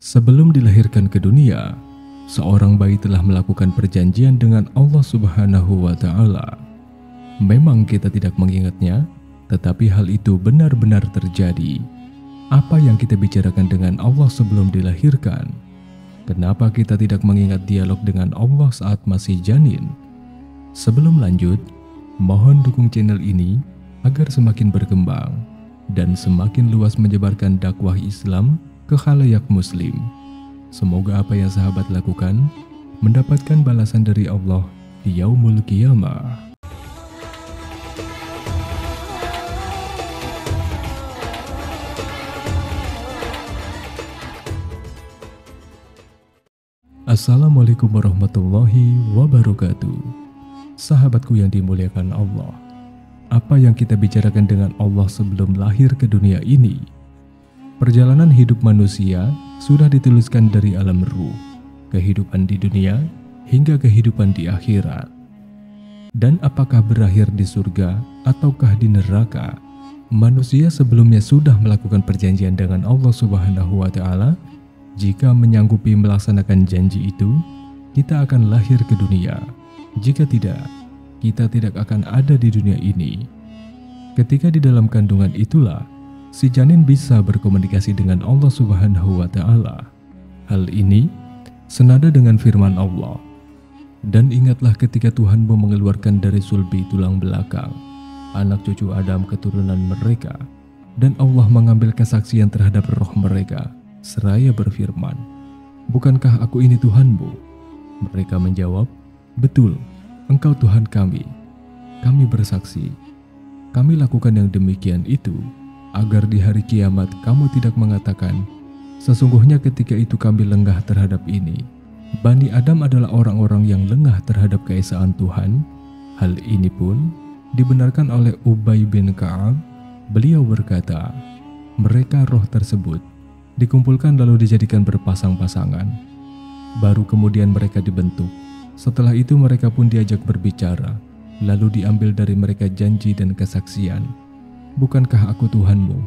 Sebelum dilahirkan ke dunia, seorang bayi telah melakukan perjanjian dengan Allah Subhanahu wa Ta'ala. Memang kita tidak mengingatnya, tetapi hal itu benar-benar terjadi. Apa yang kita bicarakan dengan Allah sebelum dilahirkan? Kenapa kita tidak mengingat dialog dengan Allah saat masih janin? Sebelum lanjut, mohon dukung channel ini agar semakin berkembang dan semakin luas menyebarkan dakwah Islam ke khalayak muslim. Semoga apa yang sahabat lakukan mendapatkan balasan dari Allah di yaumul qiyamah. Assalamualaikum warahmatullahi wabarakatuh. Sahabatku yang dimuliakan Allah, apa yang kita bicarakan dengan Allah sebelum lahir ke dunia ini? Perjalanan hidup manusia sudah dituliskan dari alam ruh, kehidupan di dunia hingga kehidupan di akhirat. Dan apakah berakhir di surga ataukah di neraka? Manusia sebelumnya sudah melakukan perjanjian dengan Allah Subhanahu wa Ta'ala. Jika menyanggupi melaksanakan janji itu, kita akan lahir ke dunia. Jika tidak, kita tidak akan ada di dunia ini. Ketika di dalam kandungan itulah si janin bisa berkomunikasi dengan Allah Subhanahu wa Ta'ala. Hal ini senada dengan firman Allah. Dan ingatlah ketika Tuhanmu mengeluarkan dari sulbi tulang belakang anak cucu Adam keturunan mereka, dan Allah mengambil kesaksian terhadap roh mereka seraya berfirman, "Bukankah aku ini Tuhanmu?" Mereka menjawab, "Betul, Engkau Tuhan kami. Kami bersaksi, kami lakukan yang demikian itu agar di hari kiamat kamu tidak mengatakan, sesungguhnya ketika itu kami lengah terhadap ini." Bani Adam adalah orang-orang yang lengah terhadap keesaan Tuhan. Hal ini pun dibenarkan oleh Ubay bin Ka'ab. Beliau berkata, mereka roh tersebut dikumpulkan lalu dijadikan berpasang-pasangan. Baru kemudian mereka dibentuk. Setelah itu mereka pun diajak berbicara. Lalu diambil dari mereka janji dan kesaksian. "Bukankah aku Tuhanmu?"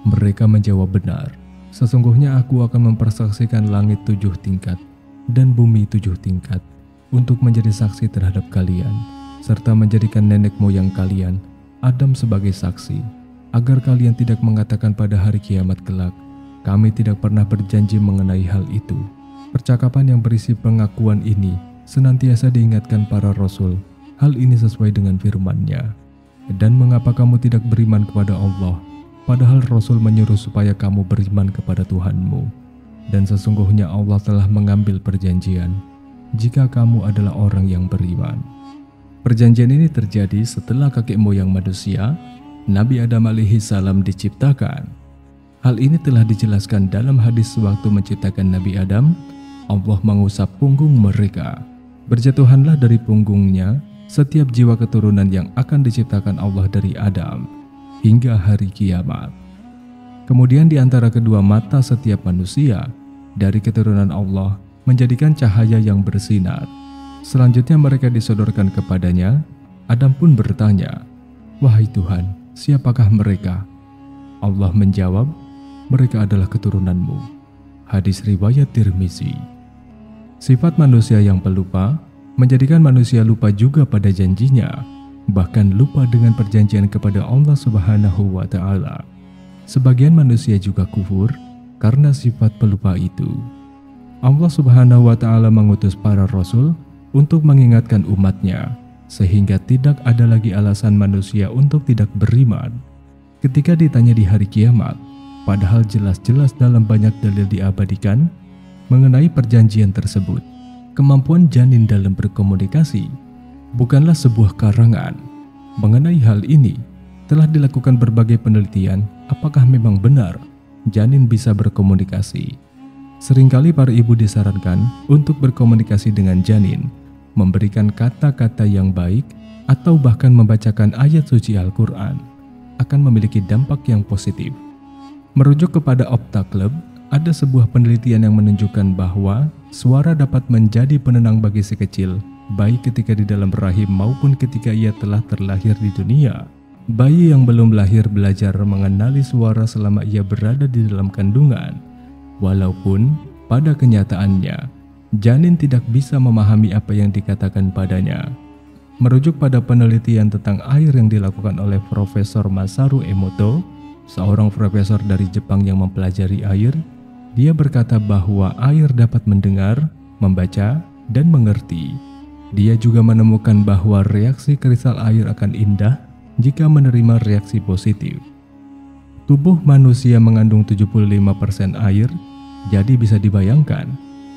Mereka menjawab, "Benar. Sesungguhnya aku akan mempersaksikan langit 7 tingkat dan bumi 7 tingkat untuk menjadi saksi terhadap kalian, serta menjadikan nenek moyang kalian, Adam, sebagai saksi, agar kalian tidak mengatakan pada hari kiamat kelak, kami tidak pernah berjanji mengenai hal itu." Percakapan yang berisi pengakuan ini senantiasa diingatkan para rasul. Hal ini sesuai dengan firman-Nya. "Dan mengapa kamu tidak beriman kepada Allah, padahal rasul menyuruh supaya kamu beriman kepada Tuhanmu? Dan sesungguhnya Allah telah mengambil perjanjian jika kamu adalah orang yang beriman." Perjanjian ini terjadi setelah kakek moyang manusia, Nabi Adam alaihi salam, diciptakan. Hal ini telah dijelaskan dalam hadis sewaktu menciptakan Nabi Adam, Allah mengusap punggung mereka. Berjatuhanlah dari punggungnya setiap jiwa keturunan yang akan diciptakan Allah dari Adam hingga hari kiamat. Kemudian di antara kedua mata setiap manusia dari keturunan Allah menjadikan cahaya yang bersinar. Selanjutnya mereka disodorkan kepadanya. Adam pun bertanya, "Wahai Tuhan, siapakah mereka?" Allah menjawab, "Mereka adalah keturunanmu." Hadis riwayat Tirmizi. Sifat manusia yang pelupa menjadikan manusia lupa juga pada janjinya, bahkan lupa dengan perjanjian kepada Allah Subhanahu wa Ta'ala. Sebagian manusia juga kufur karena sifat pelupa itu. Allah Subhanahu wa Ta'ala mengutus para rasul untuk mengingatkan umatnya, sehingga tidak ada lagi alasan manusia untuk tidak beriman. Ketika ditanya di hari kiamat, padahal jelas-jelas dalam banyak dalil diabadikan mengenai perjanjian tersebut, kemampuan janin dalam berkomunikasi bukanlah sebuah karangan. Mengenai hal ini, telah dilakukan berbagai penelitian apakah memang benar janin bisa berkomunikasi. Seringkali para ibu disarankan untuk berkomunikasi dengan janin, memberikan kata-kata yang baik, atau bahkan membacakan ayat suci Al-Quran akan memiliki dampak yang positif. Merujuk kepada Opta Club, ada sebuah penelitian yang menunjukkan bahwa suara dapat menjadi penenang bagi si kecil, baik ketika di dalam rahim maupun ketika ia telah terlahir di dunia. Bayi yang belum lahir belajar mengenali suara selama ia berada di dalam kandungan. Walaupun pada kenyataannya, janin tidak bisa memahami apa yang dikatakan padanya. Merujuk pada penelitian tentang air yang dilakukan oleh Profesor Masaru Emoto, seorang profesor dari Jepang yang mempelajari air, dia berkata bahwa air dapat mendengar, membaca, dan mengerti. Dia juga menemukan bahwa reaksi kristal air akan indah jika menerima reaksi positif. Tubuh manusia mengandung 75% air, jadi bisa dibayangkan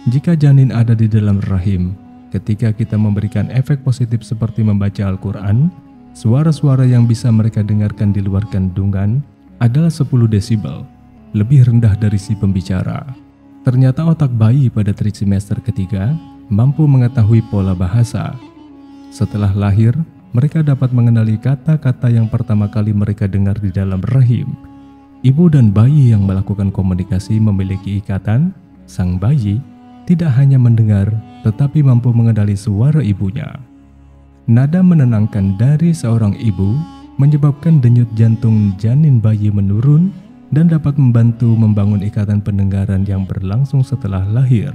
jika janin ada di dalam rahim. Ketika kita memberikan efek positif seperti membaca Al-Quran, suara-suara yang bisa mereka dengarkan di luar kandungan adalah 10 desibel, lebih rendah dari si pembicara. Ternyata otak bayi pada trimester ketiga mampu mengetahui pola bahasa. Setelah lahir, mereka dapat mengenali kata-kata yang pertama kali mereka dengar di dalam rahim. Ibu dan bayi yang melakukan komunikasi memiliki ikatan. Sang bayi tidak hanya mendengar, tetapi mampu mengenali suara ibunya. Nada menenangkan dari seorang ibu menyebabkan denyut jantung janin bayi menurun dan dapat membantu membangun ikatan pendengaran yang berlangsung setelah lahir.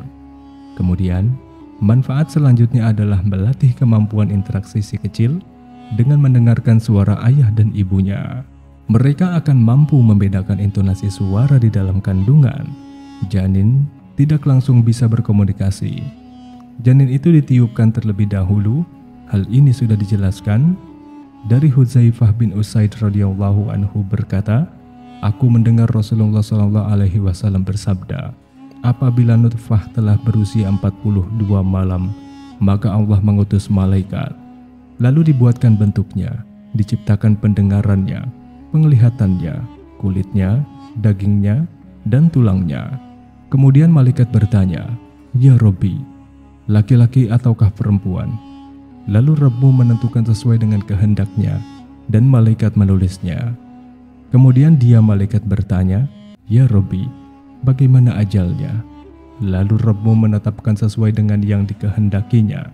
Kemudian, manfaat selanjutnya adalah melatih kemampuan interaksi si kecil dengan mendengarkan suara ayah dan ibunya. Mereka akan mampu membedakan intonasi suara di dalam kandungan. Janin tidak langsung bisa berkomunikasi. Janin itu ditiupkan terlebih dahulu. Hal ini sudah dijelaskan dari Hudzaifah bin Usaid radhiyallahu anhu berkata, "Aku mendengar Rasulullah SAW bersabda, apabila nutfah telah berusia 42 malam, maka Allah mengutus malaikat. Lalu dibuatkan bentuknya, diciptakan pendengarannya, penglihatannya, kulitnya, dagingnya, dan tulangnya. Kemudian malaikat bertanya, 'Ya Robbi, laki-laki ataukah perempuan?' Lalu Rabbmu menentukan sesuai dengan kehendaknya, dan malaikat menulisnya. Kemudian dia malaikat bertanya, 'Ya Robbi, bagaimana ajalnya?' Lalu Rabbmu menetapkan sesuai dengan yang dikehendakinya,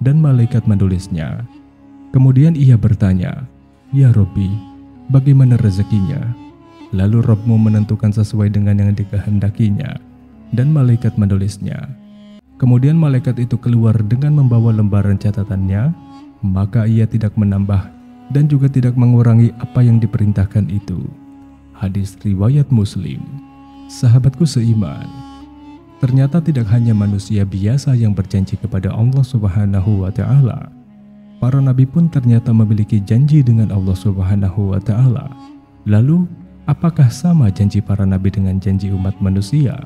dan malaikat menulisnya. Kemudian ia bertanya, 'Ya Robbi, bagaimana rezekinya?' Lalu Rabbmu menentukan sesuai dengan yang dikehendakinya, dan malaikat menulisnya. Kemudian malaikat itu keluar dengan membawa lembaran catatannya, maka ia tidak menambah dan juga tidak mengurangi apa yang diperintahkan itu." Hadis riwayat Muslim. Sahabatku seiman, ternyata tidak hanya manusia biasa yang berjanji kepada Allah Subhanahu wa Ta'ala. Para nabi pun ternyata memiliki janji dengan Allah Subhanahu wa Ta'ala. Lalu, apakah sama janji para nabi dengan janji umat manusia?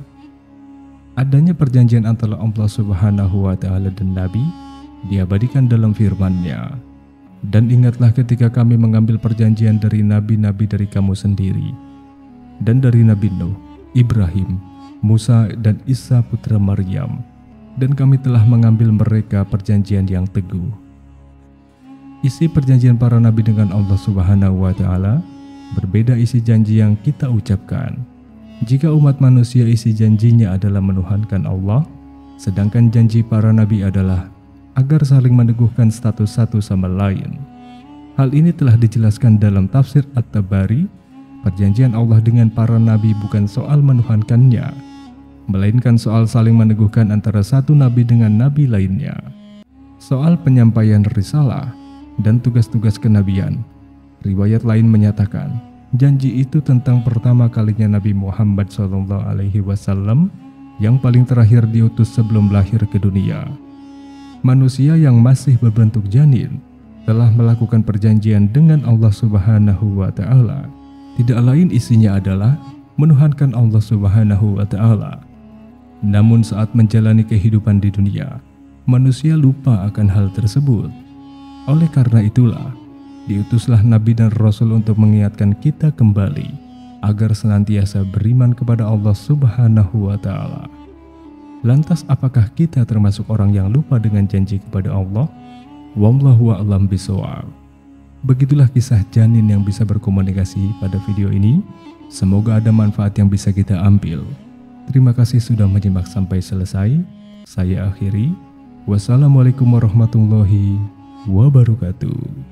Adanya perjanjian antara Allah Subhanahu wa Ta'ala dan nabi diabadikan dalam firman-Nya. "Dan ingatlah ketika kami mengambil perjanjian dari nabi-nabi dari kamu sendiri, dan dari Nabi Nuh, Ibrahim, Musa, dan Isa putra Maryam, dan kami telah mengambil mereka perjanjian yang teguh." Isi perjanjian para nabi dengan Allah Subhanahu wa Ta'ala berbeda isi janji yang kita ucapkan. Jika umat manusia isi janjinya adalah menuhankan Allah, sedangkan janji para nabi adalah agar saling meneguhkan status satu sama lain. Hal ini telah dijelaskan dalam tafsir At-Tabari. Perjanjian Allah dengan para nabi bukan soal menuhankannya, melainkan soal saling meneguhkan antara satu nabi dengan nabi lainnya. Soal penyampaian risalah dan tugas-tugas kenabian, riwayat lain menyatakan janji itu tentang pertama kalinya Nabi Muhammad SAW yang paling terakhir diutus sebelum lahir ke dunia. Manusia yang masih berbentuk janin telah melakukan perjanjian dengan Allah Subhanahu wa Ta'ala. Tidak lain isinya adalah menuhankan Allah Subhanahu wa Ta'ala. Namun saat menjalani kehidupan di dunia, manusia lupa akan hal tersebut. Oleh karena itulah, diutuslah Nabi dan Rasul untuk mengingatkan kita kembali agar senantiasa beriman kepada Allah Subhanahu wa Ta'ala. Lantas apakah kita termasuk orang yang lupa dengan janji kepada Allah? Wallahu a'lam bishawab. Begitulah kisah janin yang bisa berkomunikasi pada video ini. Semoga ada manfaat yang bisa kita ambil. Terima kasih sudah menyimak sampai selesai. Saya akhiri. Wassalamualaikum warahmatullahi wabarakatuh.